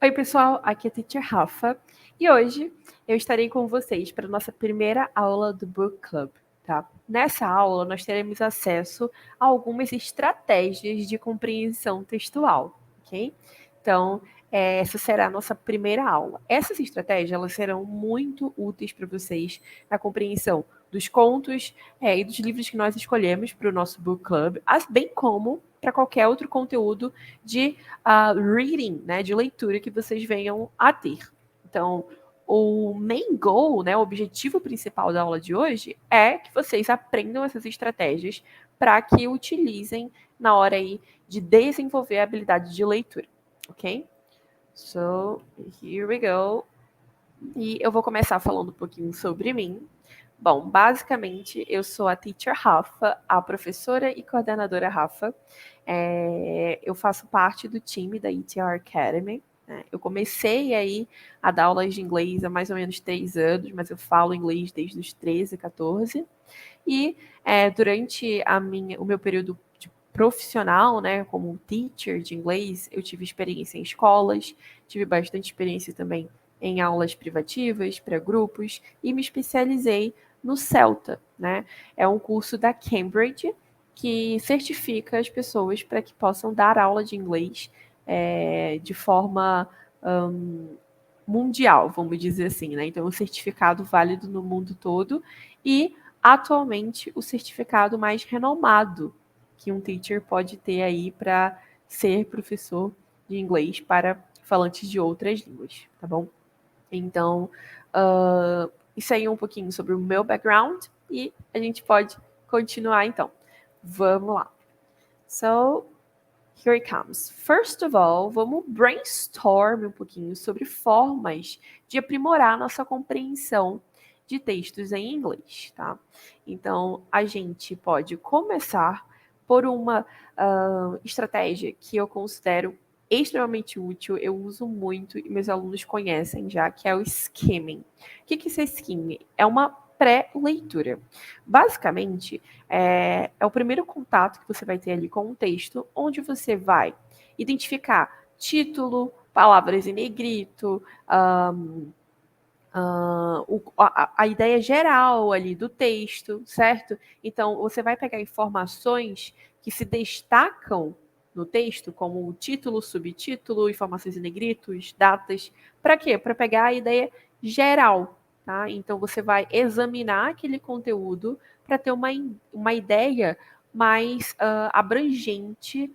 Oi, pessoal, aqui é a Teacher Rafa e hoje eu estarei com vocês para a nossa primeira aula do Book Club, tá? Nessa aula, nós teremos acesso a algumas estratégias de compreensão textual, ok? Então, essa será a nossa primeira aula. Essas estratégias, elas serão muito úteis para vocês na compreensão dos contos e dos livros que nós escolhemos para o nosso Book Club, bem como para qualquer outro conteúdo de reading, né, de leitura que vocês venham a ter. Então, o main goal, né, o objetivo principal da aula de hoje é que vocês aprendam essas estratégias para que utilizem na hora aí de desenvolver a habilidade de leitura, ok? So, here we go. E eu vou começar falando um pouquinho sobre mim. Bom, basicamente, eu sou a Teacher Rafa, a professora e coordenadora Rafa. Eu faço parte do time da ETR Academy. Né? Eu comecei aí a dar aulas de inglês há mais ou menos 3 anos, mas eu falo inglês desde os 13, 14. E durante o meu período profissional, né, como teacher de inglês, eu tive experiência em escolas, tive bastante experiência também em aulas privativas para grupos e me especializei no CELTA, né? É um curso da Cambridge que certifica as pessoas para que possam dar aula de inglês de forma mundial, vamos dizer assim, né? Então, um certificado válido no mundo todo e atualmente o certificado mais renomado que um teacher pode ter aí para ser professor de inglês para falantes de outras línguas, tá bom? Então, isso aí é um pouquinho sobre o meu background e a gente pode continuar então. Vamos lá. So, here it comes. First of all, vamos brainstorm um pouquinho sobre formas de aprimorar nossa compreensão de textos em inglês, tá? Então, a gente pode começar por uma estratégia que eu considero extremamente útil, eu uso muito e meus alunos conhecem já, que é o skimming. O que é skimming? É uma pré-leitura. Basicamente, é o primeiro contato que você vai ter ali com um texto, onde você vai identificar título, palavras em negrito, a ideia geral ali do texto, certo? Então, você vai pegar informações que se destacam no texto, como o título, subtítulo, informações em negritos, datas. Para quê? Para pegar a ideia geral, tá? Então, você vai examinar aquele conteúdo para ter uma ideia mais abrangente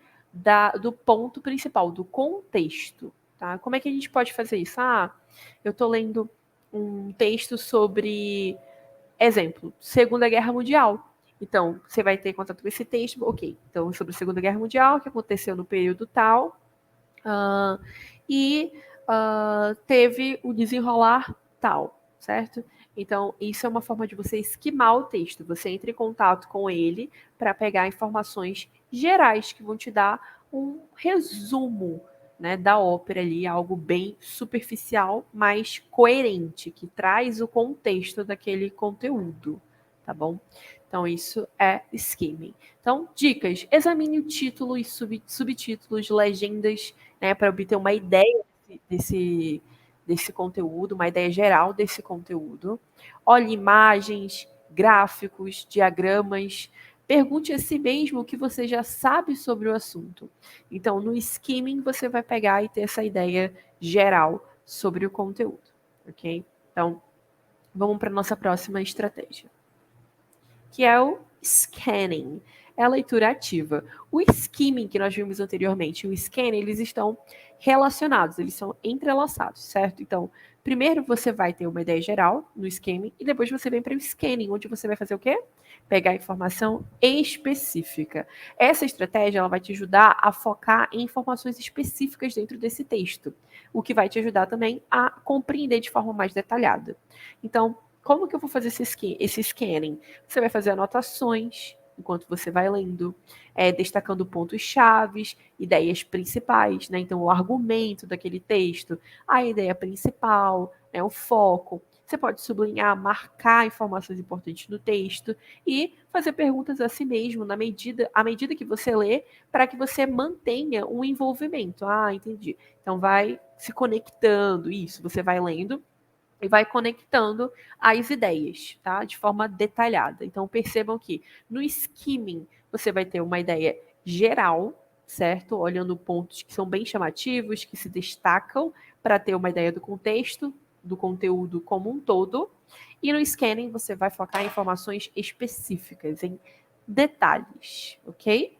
do ponto principal, do contexto, tá? Como é que a gente pode fazer isso? Eu estou lendo um texto sobre, exemplo, Segunda Guerra Mundial. Então, você vai ter contato com esse texto, ok. Então, sobre a Segunda Guerra Mundial, que aconteceu no período tal, teve o desenrolar tal, certo? Então, isso é uma forma de você esquimar o texto. Você entra em contato com ele para pegar informações gerais que vão te dar um resumo, né, da ópera ali, algo bem superficial, mas coerente, que traz o contexto daquele conteúdo, tá bom? Então, isso é skimming. Então, dicas: examine o título e subtítulos, legendas, né, para obter uma ideia desse conteúdo, uma ideia geral desse conteúdo. Olhe imagens, gráficos, diagramas. Pergunte a si mesmo o que você já sabe sobre o assunto. Então, no skimming, você vai pegar e ter essa ideia geral sobre o conteúdo, ok? Então, vamos para a nossa próxima estratégia, que é o scanning. É a leitura ativa. O skimming que nós vimos anteriormente e o scanning, eles estão relacionados, eles são entrelaçados, certo? Então, primeiro você vai ter uma ideia geral no skimming e depois você vem para o scanning, onde você vai fazer o quê? Pegar informação específica. Essa estratégia ela vai te ajudar a focar em informações específicas dentro desse texto, o que vai te ajudar também a compreender de forma mais detalhada. Então, como que eu vou fazer esse scanning? Você vai fazer anotações enquanto você vai lendo, destacando pontos chaves, ideias principais, né? Então, o argumento daquele texto, a ideia principal, né? O foco. Você pode sublinhar, marcar informações importantes no texto e fazer perguntas a si mesmo à medida que você lê, para que você mantenha um envolvimento. Ah, entendi. Então vai se conectando, isso, você vai lendo e vai conectando as ideias, tá? De forma detalhada. Então percebam que no skimming você vai ter uma ideia geral, certo? Olhando pontos que são bem chamativos, que se destacam para ter uma ideia do contexto, do conteúdo como um todo. E no scanning você vai focar em informações específicas, em detalhes, ok?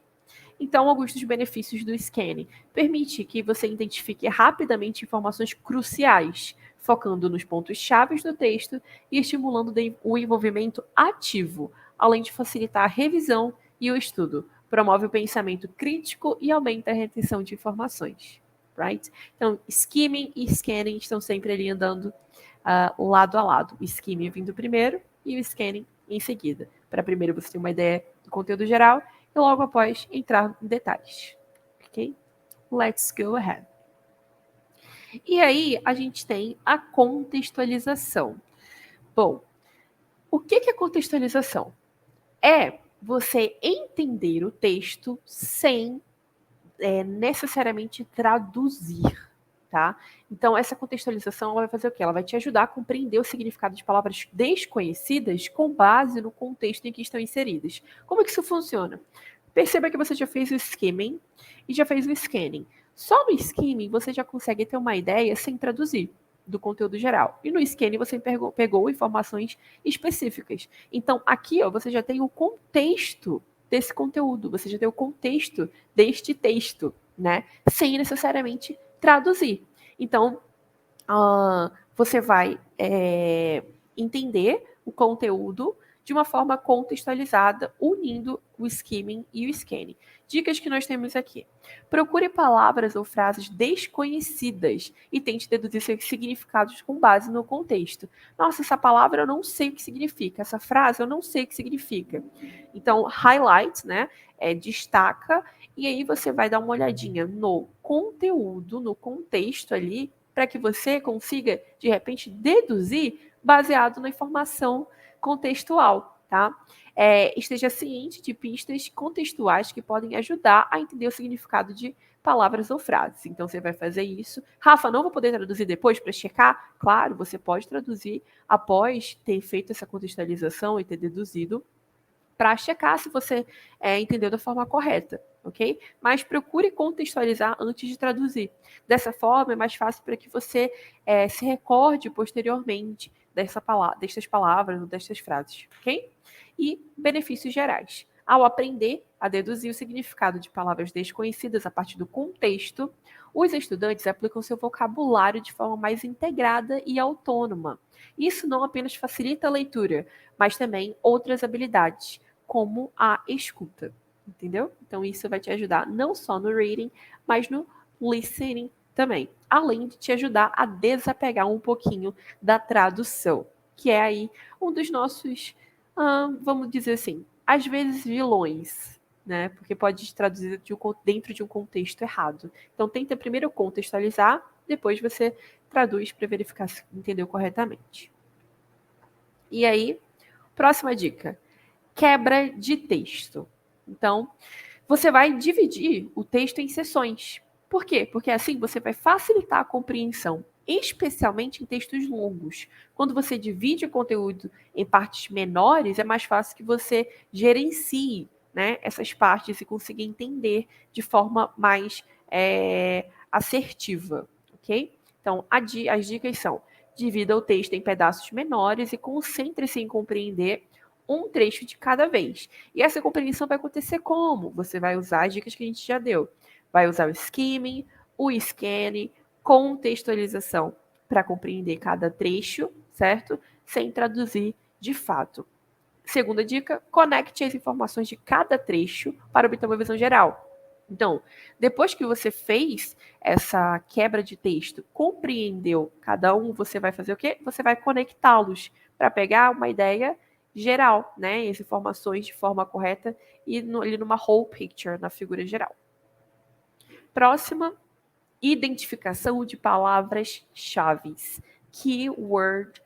Então, alguns dos benefícios do scanning. Permite que você identifique rapidamente informações cruciais, focando nos pontos-chave do texto e estimulando o envolvimento ativo, além de facilitar a revisão e o estudo. Promove o pensamento crítico e aumenta a retenção de informações. Right? Então, skimming e scanning estão sempre ali andando lado a lado. O skimming vindo primeiro e o scanning em seguida. Para primeiro você ter uma ideia do conteúdo geral e logo após entrar em detalhes. Ok? Let's go ahead. E aí a gente tem a contextualização. Bom, o que é contextualização? É você entender o texto sem necessariamente traduzir, tá? Então, essa contextualização ela vai fazer o quê? Ela vai te ajudar a compreender o significado de palavras desconhecidas com base no contexto em que estão inseridas. Como é que isso funciona? Perceba que você já fez o skimming e já fez o scanning. Só no skimming você já consegue ter uma ideia sem traduzir do conteúdo geral. E no scanning você pegou informações específicas. Então, aqui ó, você já tem o contexto desse conteúdo, você já tem o contexto deste texto, né? Sem necessariamente traduzir. Então, você vai entender o conteúdo de uma forma contextualizada, unindo o skimming e o scanning. Dicas que nós temos aqui. Procure palavras ou frases desconhecidas e tente deduzir seus significados com base no contexto. Nossa, essa palavra eu não sei o que significa, essa frase eu não sei o que significa. Então, highlight, né? Destaca, e aí você vai dar uma olhadinha no conteúdo, no contexto ali, para que você consiga, de repente, deduzir baseado na informação contextual, tá? Esteja ciente de pistas contextuais que podem ajudar a entender o significado de palavras ou frases. Então, você vai fazer isso. Rafa, não vou poder traduzir depois para checar? Claro, você pode traduzir após ter feito essa contextualização e ter deduzido, para checar se você entendeu da forma correta, ok? Mas procure contextualizar antes de traduzir. Dessa forma, é mais fácil para que você se recorde posteriormente destas palavras ou destas frases, ok? E benefícios gerais. Ao aprender a deduzir o significado de palavras desconhecidas a partir do contexto, os estudantes aplicam seu vocabulário de forma mais integrada e autônoma. Isso não apenas facilita a leitura, mas também outras habilidades, como a escuta, entendeu? Então isso vai te ajudar não só no reading, mas no listening também, além de te ajudar a desapegar um pouquinho da tradução, que é aí um dos nossos, vamos dizer assim, às vezes vilões, né? Porque pode traduzir dentro de um contexto errado. Então tenta primeiro contextualizar, depois você traduz para verificar se entendeu corretamente. E aí, próxima dica: quebra de texto. Então, você vai dividir o texto em seções. Por quê? Porque assim você vai facilitar a compreensão, especialmente em textos longos. Quando você divide o conteúdo em partes menores, é mais fácil que você gerencie, né, essas partes e consiga entender de forma mais assertiva, ok? Então, as dicas são: divida o texto em pedaços menores e concentre-se em compreender um trecho de cada vez. E essa compreensão vai acontecer como? Você vai usar as dicas que a gente já deu. Vai usar o skimming, o scanning, contextualização para compreender cada trecho, certo? Sem traduzir de fato. Segunda dica: conecte as informações de cada trecho para obter uma visão geral. Então, depois que você fez essa quebra de texto, compreendeu cada um, você vai fazer o quê? Você vai conectá-los para pegar uma ideia geral, né? As informações de forma correta e ali numa whole picture, na figura geral. Próxima, identificação de palavras-chave. Keyword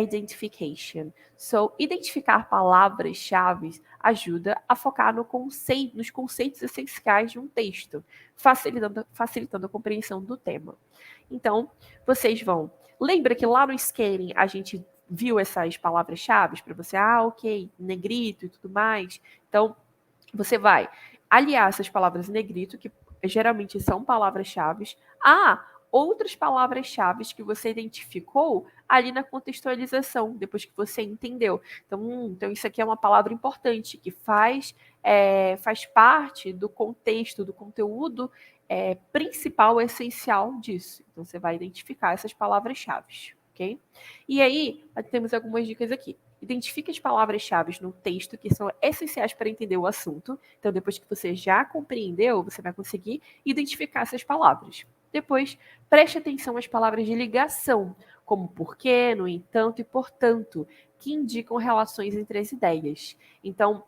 identification. So, identificar palavras-chave ajuda a focar nos conceitos essenciais de um texto, facilitando a compreensão do tema. Então, vocês vão... Lembra que lá no scaling a gente viu essas palavras-chave para você? Ok, negrito e tudo mais. Então, você vai aliar essas palavras em negrito, que geralmente são palavras-chave, a outras palavras-chave que você identificou ali na contextualização, depois que você entendeu. Então isso aqui é uma palavra importante, que faz parte do contexto, do conteúdo principal, essencial disso. Então você vai identificar essas palavras-chave, ok? E aí, temos algumas dicas aqui. Identifique as palavras-chave no texto que são essenciais para entender o assunto. Então, depois que você já compreendeu, você vai conseguir identificar essas palavras. Depois, preste atenção às palavras de ligação, como porquê, no entanto e portanto, que indicam relações entre as ideias. Então,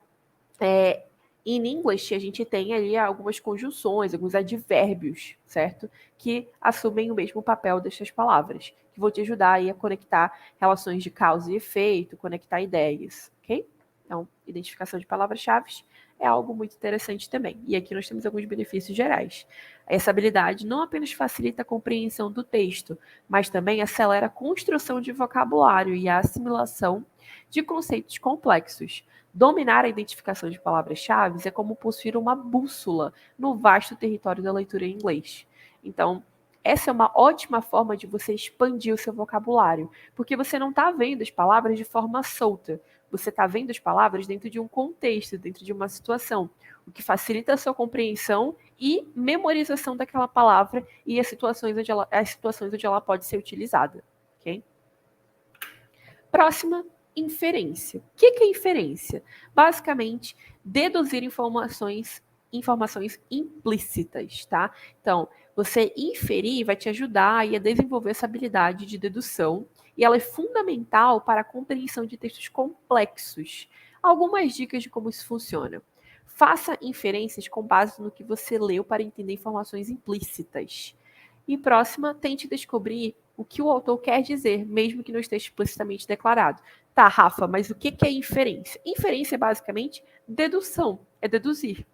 em English, a gente tem ali algumas conjunções, alguns advérbios, certo? Que assumem o mesmo papel dessas palavras, que vão te ajudar aí a conectar relações de causa e efeito, conectar ideias, ok? Então, identificação de palavras-chave é algo muito interessante também. E aqui nós temos alguns benefícios gerais. Essa habilidade não apenas facilita a compreensão do texto, mas também acelera a construção de vocabulário e a assimilação de conceitos complexos. Dominar a identificação de palavras-chave é como possuir uma bússola no vasto território da leitura em inglês. Então, essa é uma ótima forma de você expandir o seu vocabulário, porque você não está vendo as palavras de forma solta. Você está vendo as palavras dentro de um contexto, dentro de uma situação, o que facilita a sua compreensão e memorização daquela palavra e as situações onde ela pode ser utilizada. Okay? Próxima, inferência. O que é inferência? Basicamente, deduzir informações implícitas, tá? Então, você inferir vai te ajudar aí a desenvolver essa habilidade de dedução e ela é fundamental para a compreensão de textos complexos. Algumas dicas de como isso funciona. Faça inferências com base no que você leu para entender informações implícitas. E próxima, tente descobrir o que o autor quer dizer, mesmo que não esteja explicitamente declarado. Tá, Rafa, mas o que é inferência? Inferência é basicamente dedução, é deduzir.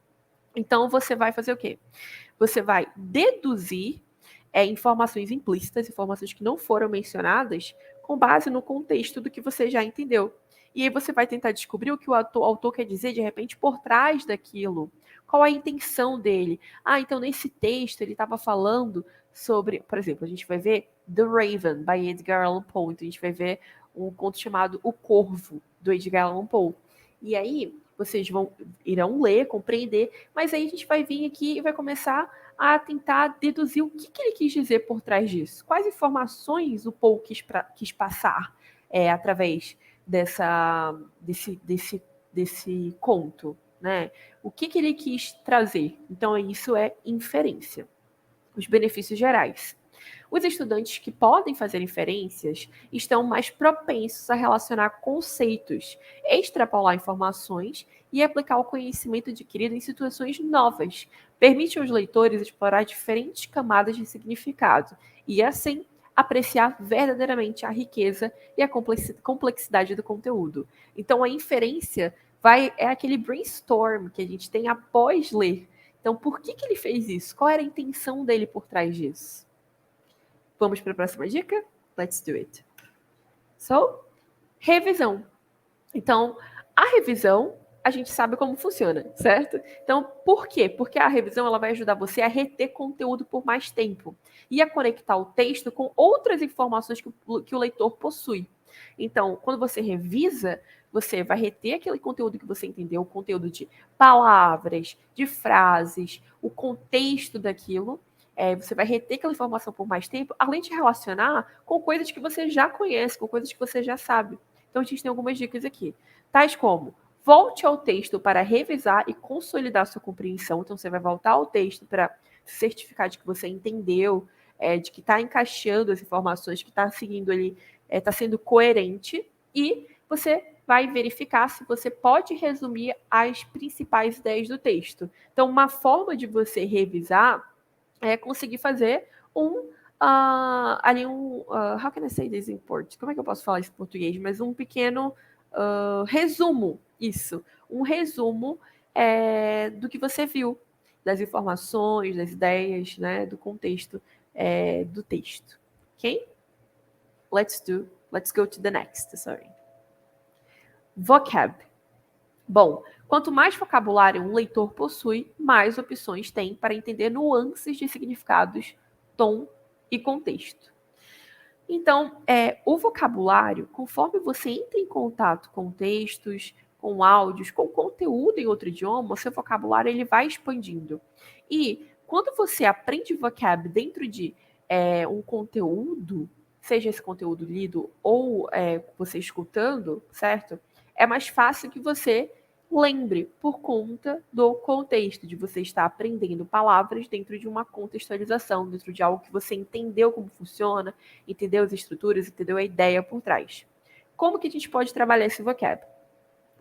Então você vai fazer o quê? Você vai deduzir informações implícitas, informações que não foram mencionadas, com base no contexto do que você já entendeu. E aí você vai tentar descobrir o que o autor quer dizer, de repente, por trás daquilo. Qual a intenção dele? Ah, então nesse texto ele estava falando sobre, por exemplo, a gente vai ver The Raven, by Edgar Allan Poe. Então a gente vai ver um conto chamado O Corvo, do Edgar Allan Poe. E aí vocês irão ler, compreender, mas aí a gente vai vir aqui e vai começar a tentar deduzir o que ele quis dizer por trás disso. Quais informações o Poe quis passar através desse conto, né? O que ele quis trazer. Então, isso é inferência. Os benefícios gerais. Os estudantes que podem fazer inferências estão mais propensos a relacionar conceitos, extrapolar informações e aplicar o conhecimento adquirido em situações novas. Permite aos leitores explorar diferentes camadas de significado e, assim, apreciar verdadeiramente a riqueza e a complexidade do conteúdo. Então, a inferência é aquele brainstorm que a gente tem após ler. Então, por que ele fez isso? Qual era a intenção dele por trás disso? Vamos para a próxima dica? Let's do it. So, revisão. Então, a revisão, a gente sabe como funciona, certo? Então, por quê? Porque a revisão ela vai ajudar você a reter conteúdo por mais tempo e a conectar o texto com outras informações que o leitor possui. Então, quando você revisa, você vai reter aquele conteúdo que você entendeu, o conteúdo de palavras, de frases, o contexto daquilo. Você vai reter aquela informação por mais tempo, além de relacionar com coisas que você já conhece, com coisas que você já sabe. Então, a gente tem algumas dicas aqui, tais como: volte ao texto para revisar e consolidar sua compreensão. Então, você vai voltar ao texto para se certificar de que você entendeu, de que está encaixando as informações, que está seguindo ali, está sendo coerente. E você vai verificar se você pode resumir as principais ideias do texto. Então, uma forma de você revisar é conseguir fazer ali how can I say this in Portuguese? Como é que eu posso falar isso em português? Mas um pequeno resumo, isso. Um resumo do que você viu, das informações, das ideias, né, do contexto do texto. Ok? Let's go to the next, sorry. Vocab. Bom, quanto mais vocabulário um leitor possui, mais opções tem para entender nuances de significados, tom e contexto. Então, o vocabulário, conforme você entra em contato com textos, com áudios, com conteúdo em outro idioma, o seu vocabulário ele vai expandindo. E quando você aprende vocab dentro de um conteúdo, seja esse conteúdo lido ou você escutando, certo? É mais fácil que você lembre por conta do contexto, de você estar aprendendo palavras dentro de uma contextualização, dentro de algo que você entendeu como funciona, entendeu as estruturas, entendeu a ideia por trás. Como que a gente pode trabalhar esse vocab?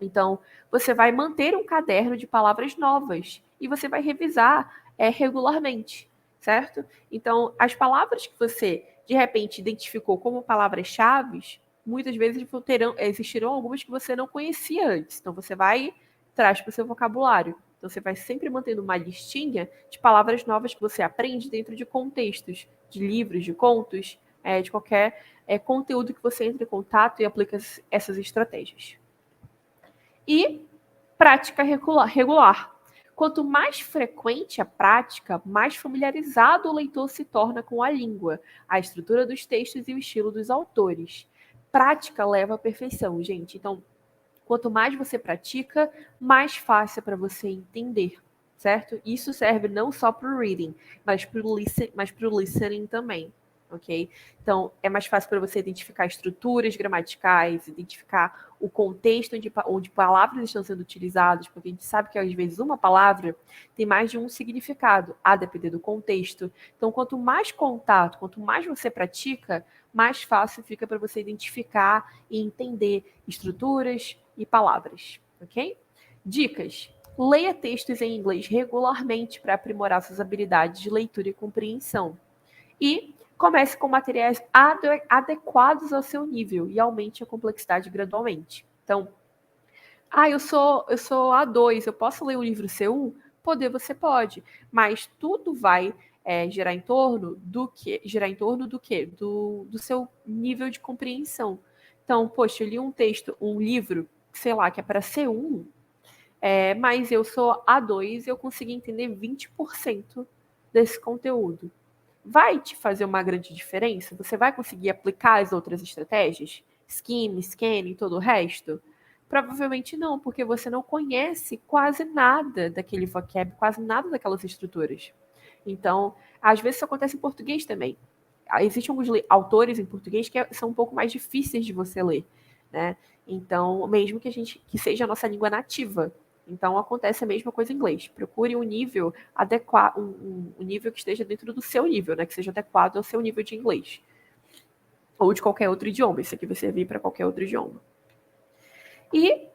Então, você vai manter um caderno de palavras novas e você vai revisar regularmente, certo? Então, as palavras que você, de repente, identificou como palavras-chave, muitas vezes existirão algumas que você não conhecia antes. Então, você vai traz para o seu vocabulário. Então, você vai sempre mantendo uma listinha de palavras novas que você aprende dentro de contextos, de livros, de contos, de qualquer conteúdo que você entre em contato e aplica essas estratégias. E prática regular. Quanto mais frequente a prática, mais familiarizado o leitor se torna com a língua, a estrutura dos textos e o estilo dos autores. Prática leva à perfeição, gente. Então, quanto mais você pratica, mais fácil é para você entender, certo? Isso serve não só para o reading, mas para o listening também, ok? Então, é mais fácil para você identificar estruturas gramaticais, identificar o contexto onde palavras estão sendo utilizadas, porque a gente sabe que, às vezes, uma palavra tem mais de um significado, a depender do contexto. Então, quanto mais contato, quanto mais você pratica, mais fácil fica para você identificar e entender estruturas e palavras, ok? Dicas. Leia textos em inglês regularmente para aprimorar suas habilidades de leitura e compreensão. E comece com materiais adequados ao seu nível e aumente a complexidade gradualmente. Então, eu sou A2, eu posso ler o livro C1? Poder você pode, mas tudo vai girar em torno do quê? Girar em torno do quê? Do seu nível de compreensão. Então, poxa, eu li um texto, um livro, sei lá, que é para C1, mas eu sou A2 e eu consegui entender 20% desse conteúdo. Vai te fazer uma grande diferença? Você vai conseguir aplicar as outras estratégias? Skim, scan e todo o resto? Provavelmente não, porque você não conhece quase nada daquele vocab, quase nada daquelas estruturas. Então, às vezes isso acontece em português também. Existem alguns autores em português que são um pouco mais difíceis de você ler, né? Então, mesmo que seja a nossa língua nativa. Então, acontece a mesma coisa em inglês. Procure um nível adequado, um nível que esteja dentro do seu nível, né? Que seja adequado ao seu nível de inglês. Ou de qualquer outro idioma. Isso aqui vai servir para qualquer outro idioma. E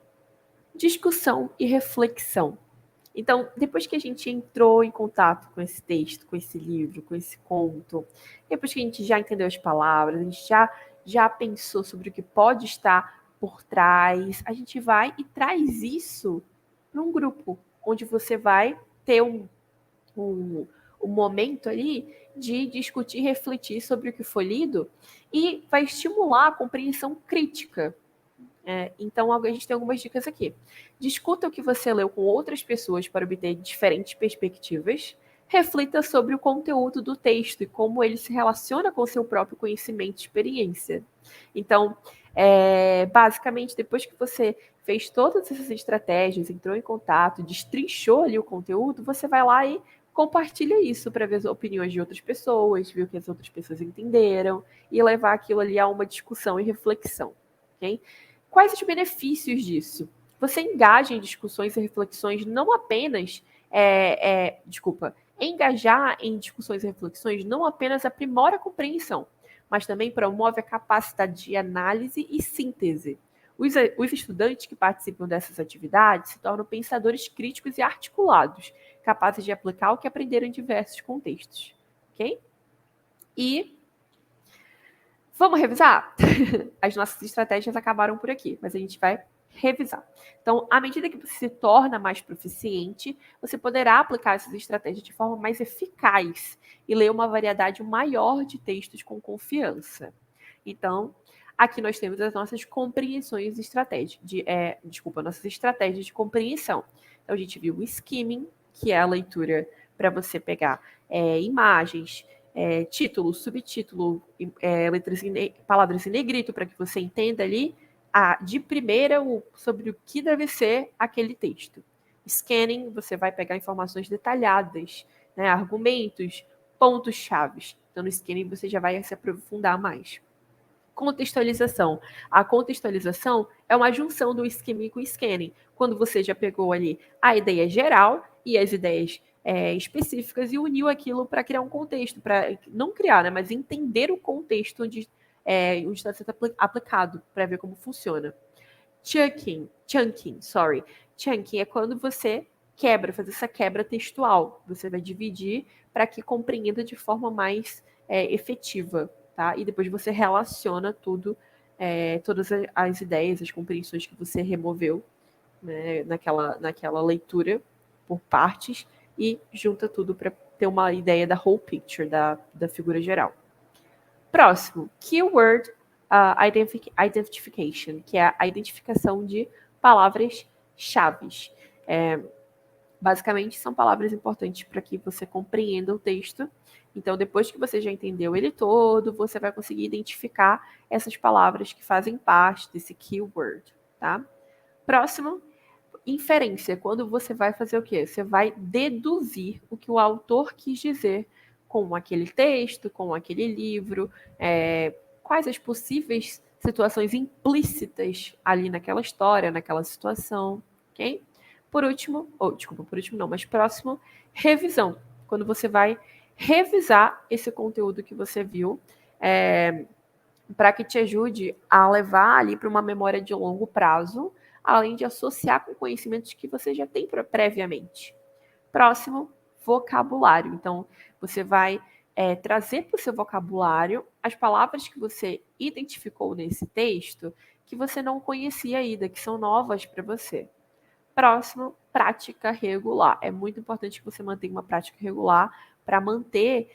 discussão e reflexão. Então, depois que a gente entrou em contato com esse texto, com esse livro, com esse conto, depois que a gente já entendeu as palavras, a gente já pensou sobre o que pode estar por trás, a gente vai e traz isso para um grupo, onde você vai ter um momento ali de discutir, refletir sobre o que foi lido e vai estimular a compreensão crítica. Então, a gente tem algumas dicas aqui. Discuta o que você leu com outras pessoas para obter diferentes perspectivas. Reflita sobre o conteúdo do texto e como ele se relaciona com o seu próprio conhecimento e experiência. Então, basicamente, depois que você fez todas essas estratégias, entrou em contato, destrinchou ali o conteúdo, você vai lá e compartilha isso para ver as opiniões de outras pessoas, ver o que as outras pessoas entenderam e levar aquilo ali a uma discussão e reflexão. Okay? Quais os benefícios disso? Você engaja em discussões e reflexões não apenas. Engajar em discussões e reflexões não apenas aprimora a compreensão, mas também promove a capacidade de análise e síntese. Os estudantes que participam dessas atividades se tornam pensadores críticos e articulados, capazes de aplicar o que aprenderam em diversos contextos. Ok? E Vamos revisar? As nossas estratégias acabaram por aqui, mas a gente vai revisar. Então, à medida que você se torna mais proficiente, você poderá aplicar essas estratégias de forma mais eficaz e ler uma variedade maior de textos com confiança. Então, aqui nós temos as nossas compreensões nossas estratégias de compreensão. Então, a gente viu o skimming, que é a leitura para você pegar imagens, título, subtítulo, palavras em negrito, para que você entenda ali de primeira sobre o que deve ser aquele texto. Scanning, você vai pegar informações detalhadas, né, argumentos, pontos-chave. Então, no scanning, você já vai se aprofundar mais. Contextualização. A contextualização é uma junção do skimming com o scanning. Quando você já pegou ali a ideia geral e as ideias específicas e uniu aquilo para criar um contexto, para não criar, né, mas entender o contexto onde está sendo aplicado, para ver como funciona. Chunking. Chunking é quando você faz essa quebra textual. Você vai dividir para que compreenda de forma mais efetiva, tá? E depois você relaciona tudo, todas as ideias, as compreensões que você removeu, né, naquela leitura por partes e junta tudo para ter uma ideia da whole picture, da figura geral. Próximo, keyword identification, que é a identificação de palavras-chave. Basicamente, são palavras importantes para que você compreenda o texto. Então, depois que você já entendeu ele todo, você vai conseguir identificar essas palavras que fazem parte desse keyword, tá? Próximo, inferência. Quando você vai fazer o quê? Você vai deduzir o que o autor quis dizer com aquele texto, com aquele livro, quais as possíveis situações implícitas ali naquela história, naquela situação, ok? Por último, mas próximo, revisão. Quando você vai revisar esse conteúdo que você viu, para que te ajude a levar ali para uma memória de longo prazo, além de associar com conhecimentos que você já tem previamente. Próximo, vocabulário. Então, você vai trazer para o seu vocabulário as palavras que você identificou nesse texto que você não conhecia ainda, que são novas para você. Próximo, prática regular. É muito importante que você mantenha uma prática regular para manter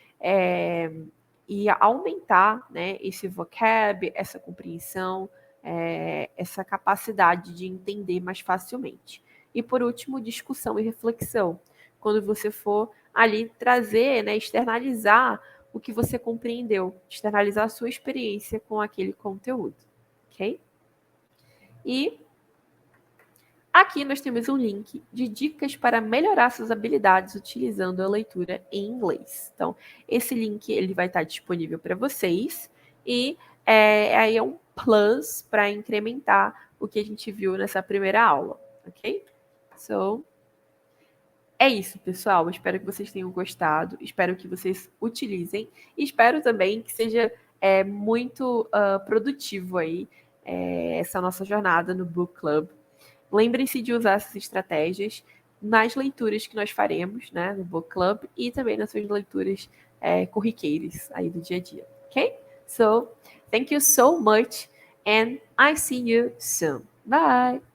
e aumentar, né, esse vocab, essa compreensão, essa capacidade de entender mais facilmente. E por último, discussão e reflexão. Quando você for ali trazer, né, externalizar o que você compreendeu, externalizar a sua experiência com aquele conteúdo, ok? E aqui nós temos um link de dicas para melhorar suas habilidades utilizando a leitura em inglês. Então, esse link ele vai estar disponível para vocês e aí é um plus para incrementar o que a gente viu nessa primeira aula, ok? So, é isso, pessoal. Espero que vocês tenham gostado. Espero que vocês utilizem. E espero também que seja muito produtivo aí essa nossa jornada no Book Club. Lembrem-se de usar essas estratégias nas leituras que nós faremos, né, no Book Club e também nas suas leituras corriqueiras aí do dia a dia, ok? So, thank you so much and I see you soon. Bye!